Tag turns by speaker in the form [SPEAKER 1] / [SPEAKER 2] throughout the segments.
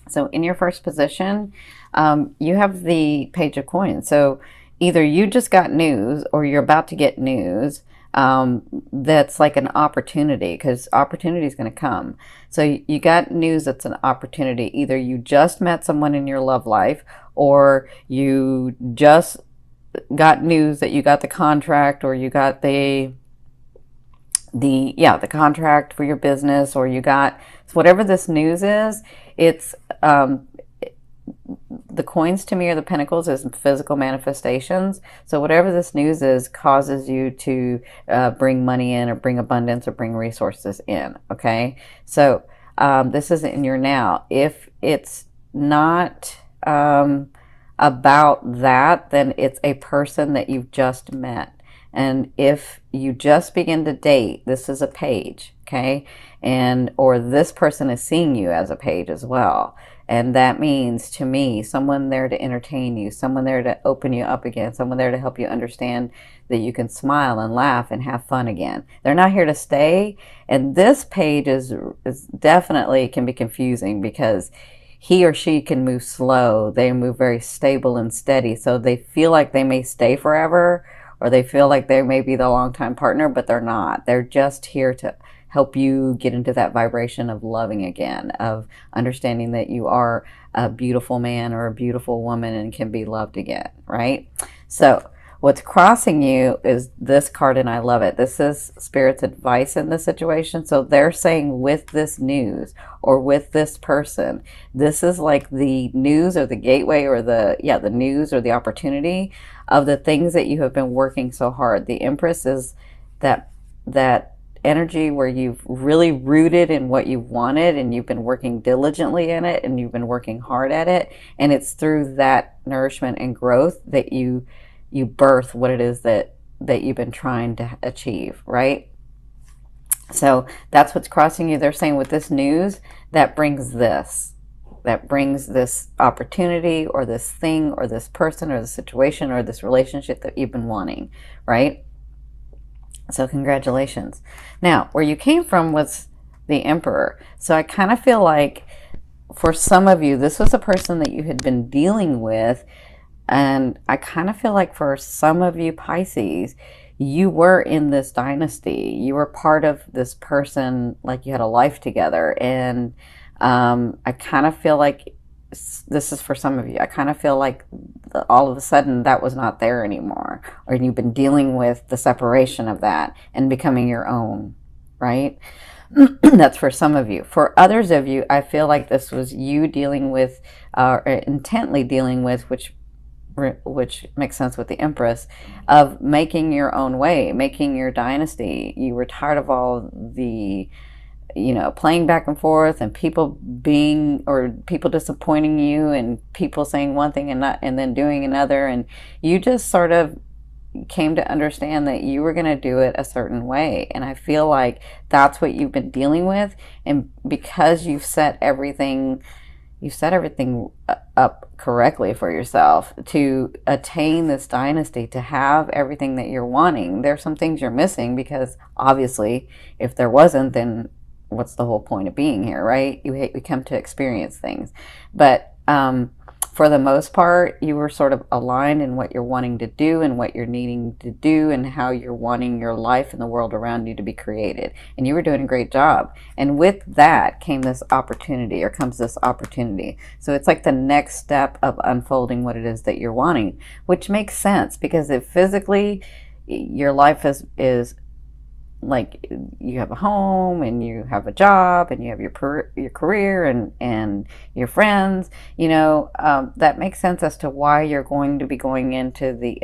[SPEAKER 1] So in your first position, you have the Page of Coins. So either you just got news or you're about to get news that's like an opportunity, because opportunity is going to come. So you got news that's an opportunity. Either you just met someone in your love life, or you just got news that you got the contract, or you got the contract for your business, or you got, so whatever this news is, it's the coins to me, or the pentacles, is physical manifestations. So whatever this news is causes you to bring money in, or bring abundance, or bring resources in. Okay, so this is in your now. If it's not about that, then it's a person that you've just met. And if you just begin to date, this is a page, okay? And or this person is seeing you as a page as well. And that means, to me, someone there to entertain you, someone there to open you up again, someone there to help you understand that you can smile and laugh and have fun again. They're not here to stay. And this page is definitely can be confusing, because he or she can move slow. They move very stable and steady. So they feel like they may stay forever, or they feel like they may be the longtime partner, but they're not. They're just here to help you get into that vibration of loving again, of understanding that you are a beautiful man or a beautiful woman and can be loved again, right? So what's crossing you is this card, and I love it. This is Spirit's advice in this situation. So they're saying, with this news or with this person, this is like the news, or the gateway, or the news or the opportunity of the things that you have been working so hard. The Empress is that energy where you've really rooted in what you wanted, and you've been working diligently in it, and you've been working hard at it, and it's through that nourishment and growth that you birth what it is that you've been trying to achieve, right? So that's what's crossing you. They're saying, with this news, that brings this opportunity, or this thing, or this person, or the situation, or this relationship that you've been wanting, right? So congratulations. Now, where you came from was the Emperor. So I kind of feel like, for some of you, this was a person that you had been dealing with. And I kind of feel like, for some of you Pisces, you were in this dynasty. You were part of this person, like you had a life together. And I kind of feel like, this is for some of you, I kind of feel like all of a sudden that was not there anymore. Or you've been dealing with the separation of that and becoming your own, right? That's for some of you. For others of you, I feel like this was you dealing with, or intently dealing with, which makes sense with the Empress, of making your own way, making your dynasty. You were tired of all the, playing back and forth, and people disappointing you, and people saying one thing and then doing another. And you just sort of came to understand that you were going to do it a certain way. And I feel like that's what you've been dealing with. And because you've set everything up correctly for yourself to attain this dynasty, to have everything that you're wanting. There's some things you're missing, because obviously if there wasn't, then what's the whole point of being here, right? We come to experience things. But for the most part, you were sort of aligned in what you're wanting to do, and what you're needing to do, and how you're wanting your life and the world around you to be created. And you were doing a great job. And with that comes this opportunity. So it's like the next step of unfolding what it is that you're wanting, which makes sense, because if physically your life is like, you have a home, and you have a job, and you have your career and your friends, that makes sense as to why you're going to be going into the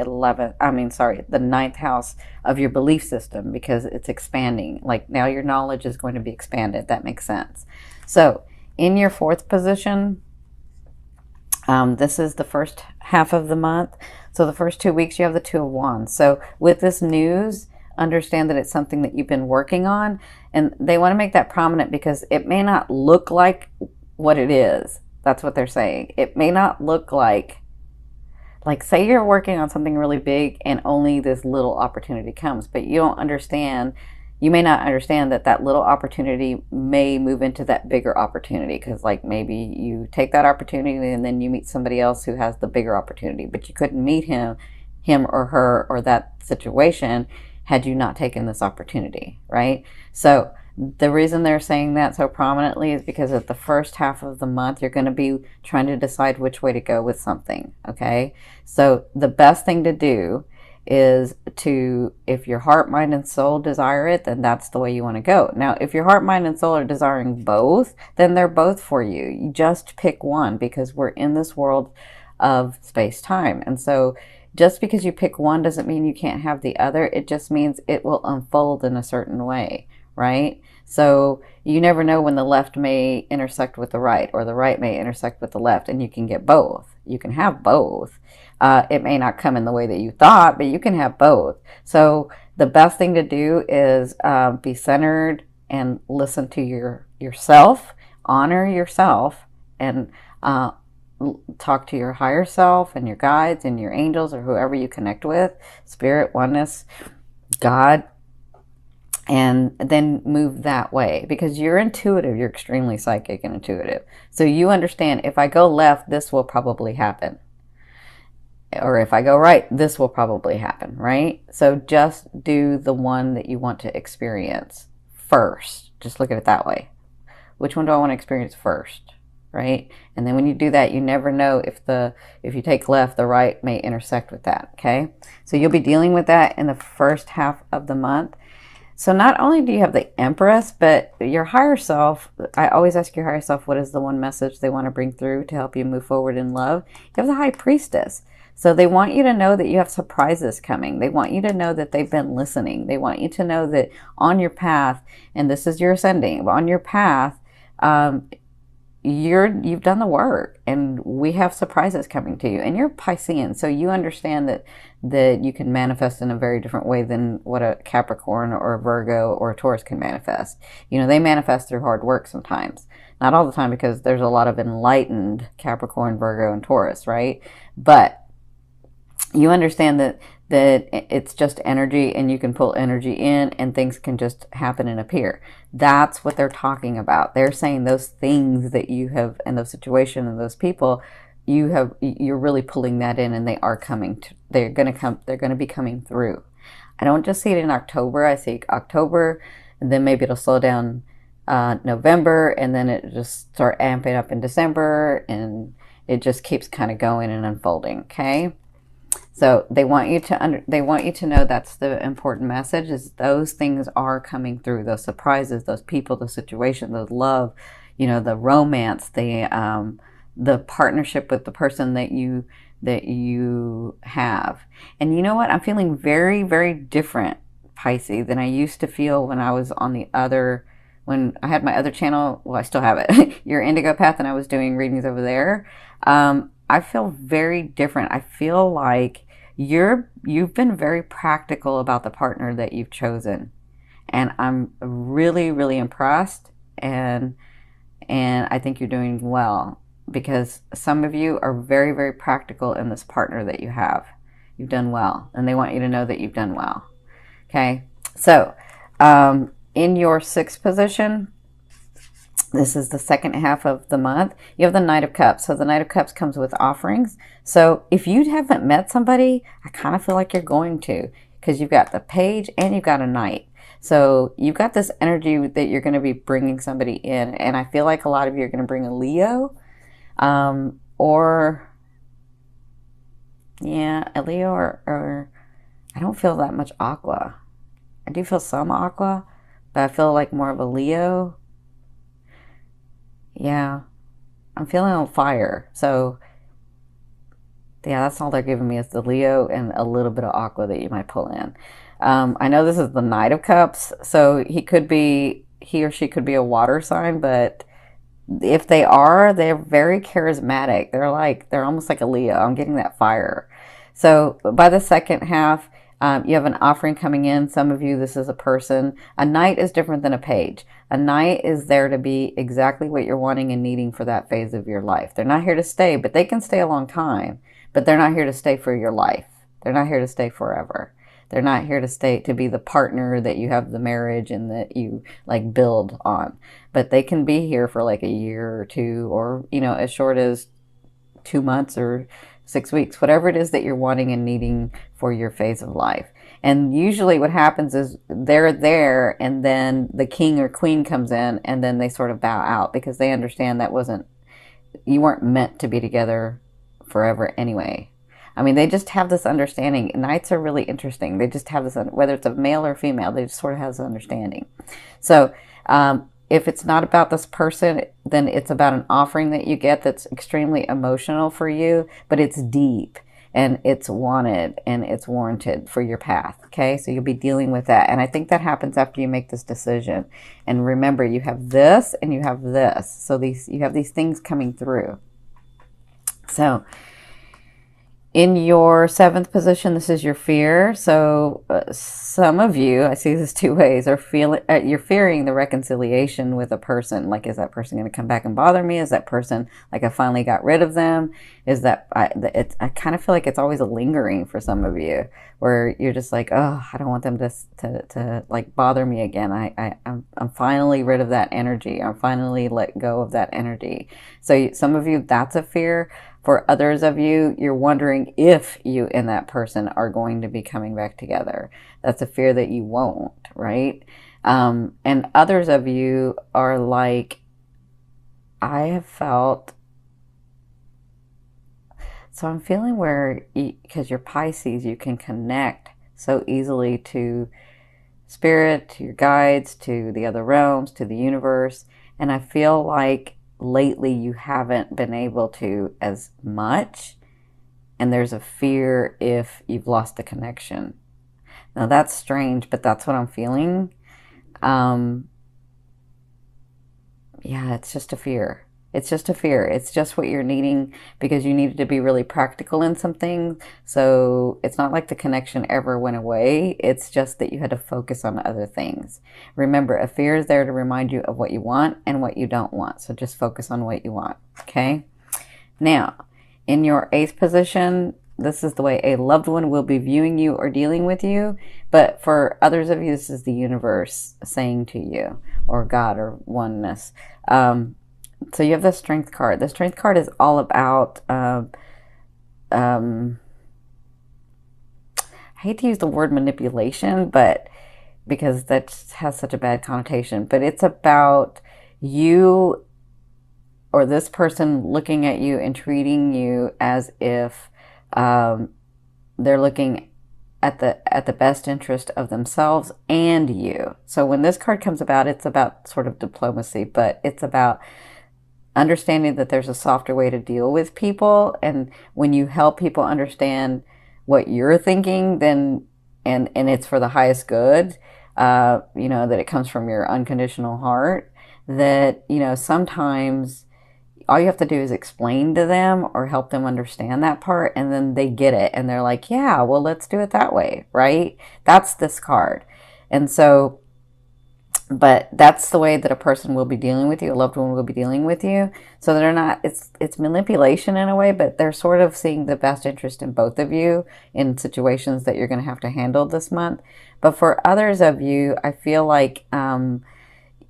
[SPEAKER 1] ninth house of your belief system, because it's expanding. Like, now your knowledge is going to be expanded. That makes sense. So in your fourth position, this is the first half of the month. So the first 2 weeks, you have the Two of Wands. So with this news, understand that it's something that you've been working on, and they want to make that prominent, because it may not look like what it is. That's what they're saying. It may not look like say you're working on something really big, and only this little opportunity comes, but you don't understand. you may not understand that that little opportunity may move into that bigger opportunity, because like maybe you take that opportunity and then you meet somebody else who has the bigger opportunity, but you couldn't meet him or her or that situation had you not taken this opportunity, right? So the reason they're saying that so prominently is because at the first half of the month, you're going to be trying to decide which way to go with something, okay? So the best thing to do is to, if your heart, mind, and soul desire it, then that's the way you want to go. Now, if your heart, mind, and soul are desiring both, then they're both for you. You just pick one, because we're in this world of space-time. And so just because you pick one doesn't mean you can't have the other. It just means it will unfold in a certain way, right? So you never know when the left may intersect with the right, or the right may intersect with the left, and you can get both. You can have both. It may not come in the way that you thought, but you can have both. So the best thing to do is be centered and listen to yourself, honor yourself, and talk to your higher self and your guides and your angels, or whoever you connect with, spirit, oneness, God, and then move that way, because you're intuitive. You're extremely psychic and intuitive. So you understand, if I go left, this will probably happen. Or if I go right, this will probably happen, right? So just do the one that you want to experience first. Just look at it that way. Which one do I want to experience first, right? And then when you do that, you never know if you take left, the right may intersect with that, okay? So you'll be dealing with that in the first half of the month. So not only do you have the Empress, but your higher self, I always ask your higher self, what is the one message they want to bring through to help you move forward in love? You have the High Priestess. So they want you to know that you have surprises coming. They want you to know that they've been listening. They want you to know that on your path, and this is your ascending, but on your path, you've done the work, and we have surprises coming to you. And you're Piscean, so you understand that you can manifest in a very different way than what a Capricorn or a Virgo or a Taurus can manifest. You know, they manifest through hard work sometimes. Not all the time, because there's a lot of enlightened Capricorn, Virgo, and Taurus, right? But you understand that it's just energy, and you can pull energy in, and things can just happen and appear. That's what they're talking about. They're saying those things that you have, and those situations and those people, you're really pulling that in, and they are coming to, they're going to be coming through. I don't just see it in October. I see October, and then maybe it'll slow down November, and then it just start amping up in December, and it just keeps kind of going and unfolding, okay? So they want you to know that's the important message, is those things are coming through, those surprises, those people, the situation, the love, you know, the romance, the partnership with the person that you have. And you know what? I'm feeling very, very different, Pisces, than I used to feel when I was on when I had my other channel. Well, I still have it, Your Indigo Path, and I was doing readings over there. I feel very different. I feel like you've been very practical about the partner that you've chosen, and I'm really, really impressed, and I think you're doing well, because some of you are very, very practical in this partner that you have. You've done well, and they want you to know that you've done well. Okay, so in your sixth position, this is the second half of the month, you have the Knight of Cups. So the Knight of Cups comes with offerings. So if you haven't met somebody, I kind of feel like you're going to, because you've got the Page and you've got a Knight. So you've got this energy that you're going to be bringing somebody in. And I feel like a lot of you are going to bring a Leo, or I don't feel that much Aqua. I do feel some Aqua, but I feel like more of a Leo. Yeah, I'm feeling on fire. So yeah, that's all they're giving me, is the Leo and a little bit of Aqua that you might pull in. I know this is the Knight of Cups, so he or she could be a water sign, but if they are, they're very charismatic. They're almost like a Leo. I'm getting that fire. So by the second half, you have an offering coming in. Some of you, this is a person. A Knight is different than a Page. A Knight is there to be exactly what you're wanting and needing for that phase of your life. They're not here to stay, but they can stay a long time. But they're not here to stay for your life. They're not here to stay forever. They're not here to stay to be the partner that you have the marriage and that you like build on. But they can be here for like a year or two, or as short as 2 months or 6 weeks, whatever it is that you're wanting and needing for your phase of life. And usually what happens is they're there, and then the king or queen comes in, and then they sort of bow out because they understand you weren't meant to be together forever anyway. I mean, they just have this understanding. Knights are really interesting. They just have this, whether it's a male or female, they just sort of have this understanding. So, if it's not about this person, then it's about an offering that you get that's extremely emotional for you, but it's deep and it's wanted and it's warranted for your path. Okay, so you'll be dealing with that. And I think that happens after you make this decision. And remember, you have this and you have this. So you have these things coming through. So in your 7th position, this is your fear. So some of you, I see this 2 ways, you're fearing the reconciliation with a person. Like, is that person going to come back and bother me? Is that person, like, I finally got rid of them? Is that, I kind of feel like it's always a lingering for some of you, where you're just like, oh, I don't want them to like bother me again. I'm finally rid of that energy. I'm finally let go of that energy. So some of you, that's a fear. For others of you, you're wondering if you and that person are going to be coming back together. That's a fear that you won't, right? And others of you are like, I have felt, so I'm feeling where, because you're Pisces, you can connect so easily to spirit, to your guides, to the other realms, to the universe. And I feel like lately you haven't been able to as much, and there's a fear if you've lost the connection. Now that's strange, but that's what I'm feeling. Yeah, it's just a fear. It's just a fear. It's just what you're needing, because you needed to be really practical in some things. So it's not like the connection ever went away. It's just that you had to focus on other things. Remember, a fear is there to remind you of what you want and what you don't want. So just focus on what you want. Okay? Now, in your 8th position, this is the way a loved one will be viewing you or dealing with you. But for others of you, this is the universe saying to you, or God, or oneness. So you have the Strength card. The Strength card is all about, I hate to use the word manipulation, but because that has such a bad connotation, but it's about you or this person looking at you and treating you as if they're looking at the best interest of themselves and you. So when this card comes about, it's about sort of diplomacy, but it's about understanding that there's a softer way to deal with people. And when you help people understand what you're thinking, then, and it's for the highest good, that it comes from your unconditional heart, that, sometimes all you have to do is explain to them or help them understand that part, and then they get it. And they're like, yeah, well, let's do it that way, right? That's this card. And so, but that's the way that a person will be dealing with you, a loved one will be dealing with you. So they're not, it's manipulation in a way, but they're sort of seeing the best interest in both of you in situations that you're going to have to handle this month. But for others of you, I feel like,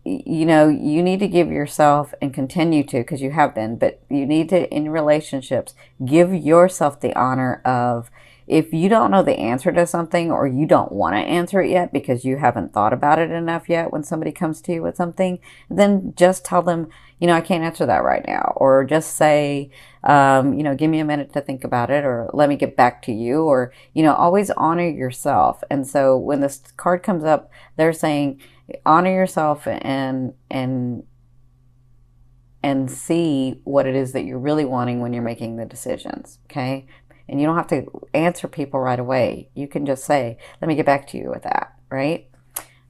[SPEAKER 1] you need to give yourself, and continue to, because you have been, but you need to, in relationships, give yourself the honor of, if you don't know the answer to something, or you don't want to answer it yet because you haven't thought about it enough yet, when somebody comes to you with something, then just tell them, I can't answer that right now. Or just say, give me a minute to think about it, or let me get back to you, or, always honor yourself. And so when this card comes up, they're saying, honor yourself and see what it is that you're really wanting when you're making the decisions. Okay? And you don't have to answer people right away. You can just say, let me get back to you with that, right?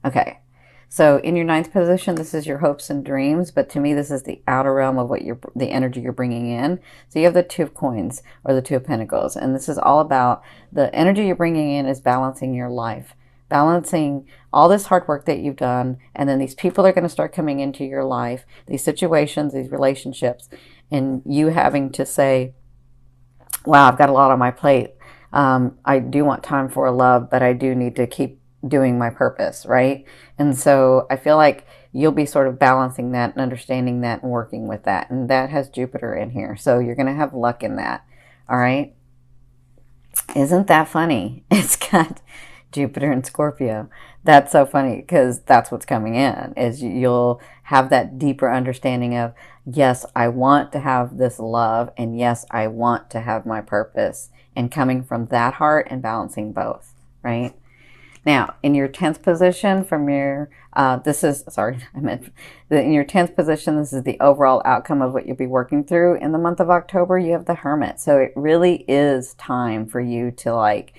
[SPEAKER 1] Okay. So in your 9th position, this is your hopes and dreams, but to me, this is the outer realm of the energy you're bringing in. So you have the 2 of coins, or the 2 of pentacles, and this is all about the energy you're bringing in is balancing your life, balancing all this hard work that you've done, and then these people are going to start coming into your life, these situations, these relationships, and you having to say, wow, I've got a lot on my plate. I do want time for love, but I do need to keep doing my purpose, right? And so I feel like you'll be sort of balancing that and understanding that and working with that. And that has Jupiter in here. So you're going to have luck in that. All right. Isn't that funny? It's got Jupiter and Scorpio. That's so funny because that's what's coming in is you'll have that deeper understanding of, yes, I want to have this love, and yes, I want to have my purpose, and coming from that heart and balancing both, right? Now, in your 10th position from your, in your 10th position, this is the overall outcome of what you'll be working through in the month of October. You have the Hermit. So it really is time for you to like,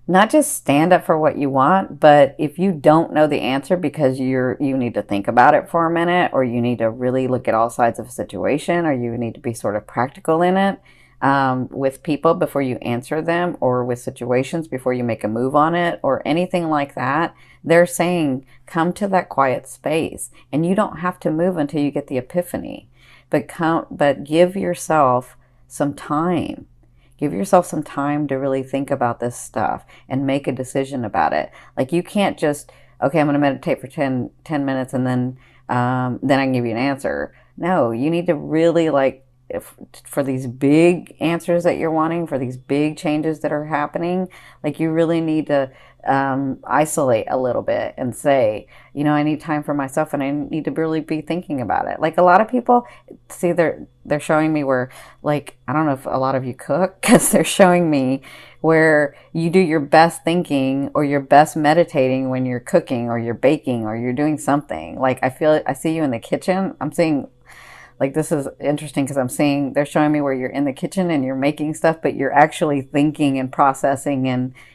[SPEAKER 1] not just stand up for what you want, but if you don't know the answer because you need to think about it for a minute, or you need to really look at all sides of a situation, or you need to be sort of practical in it, with people before you answer them, or with situations before you make a move on it, or anything like that. They're saying, come to that quiet space, and you don't have to move until you get the epiphany, but give yourself some time. Give yourself some time to really think about this stuff and make a decision about it. Like, you can't just, okay, I'm going to meditate for 10 minutes and then I can give you an answer. No, you need to really, like, for these big answers that you're wanting, for these big changes that are happening, like, you really need to isolate a little bit and say, you know, I need time for myself and I need to really be thinking about it. Like, a lot of people, see, they're showing me where, like, I don't know if a lot of you cook, because they're showing me where you do your best thinking or your best meditating when you're cooking or you're baking or you're doing something. Like, I see you in the kitchen. I'm seeing, like, this is interesting because I'm seeing, they're showing me where you're in the kitchen and you're making stuff, but you're actually thinking and processing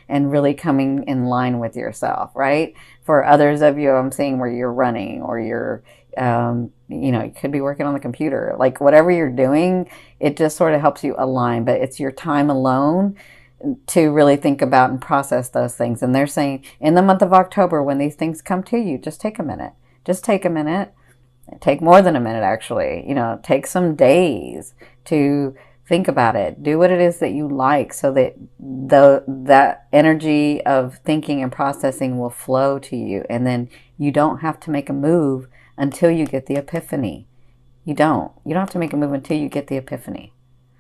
[SPEAKER 1] and really coming in line with yourself, right? For others of you, I'm seeing where you're running, or you're, you know, you could be working on the computer. Like, whatever you're doing, it just sort of helps you align, but it's your time alone to really think about and process those things. And they're saying in the month of October, when these things come to you, just take a minute. Just take a minute. Take more than a minute, actually. You know, take some days to think about it. Do what it is that you like, so that that energy of thinking and processing will flow to you. And then you don't have to make a move until you get the epiphany. You don't have to make a move until you get the epiphany.